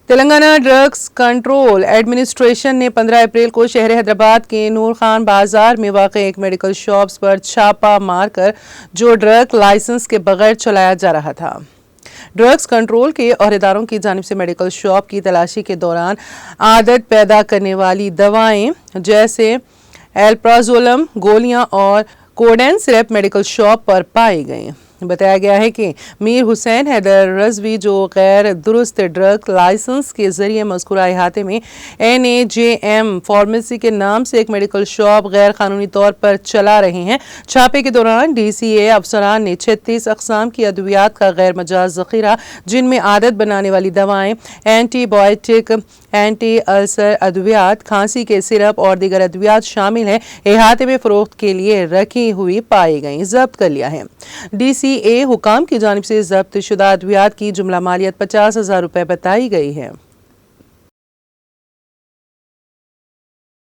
Telangana drugs control administration نے 15 April کو شہر حیدرآباد کے نور خان بازار میں واقع ایک میڈیکل شاپس پر چھاپہ مار کر جو ڈرگ لائسنس کے بغیر چلایا جا رہا تھا۔ ڈرگس کنٹرول کے عہدیداروں کی جانب سے میڈیکل شاپ کی تلاشی کے دوران عادت پیدا کرنے والی دوائیں جیسے الپرازولم گولیاں اور کوڈین سرپ میڈیکل شاپ پر پائی گئیں۔ بتایا گیا ہے کہ میر حسین حیدر رضوی جو غیر درست ڈرگ لائسنس کے ذریعے مذکورہ احاطے میں NAJM فارمیسی کے نام سے ایک میڈیکل شاپ غیر قانونی طور پر چلا رہے ہیں۔ چھاپے کے دوران DCA افسران نے 36 اقسام کی ادویات کا غیر مجاز ذخیرہ جن میں عادت بنانے والی دوائیں، اینٹی بائیوٹک، اینٹی السر ادویات، کھانسی کے سرپ اور دیگر ادویات شامل ہیں، احاطے میں فروخت کے لیے رکھی ہوئی پائی گئیں، ضبط کر لیا ہے۔ DCA حکام کی جانب سے ضبط شدہ ادویات کی جملہ مالیت 50,000 روپے بتائی گئی ہے۔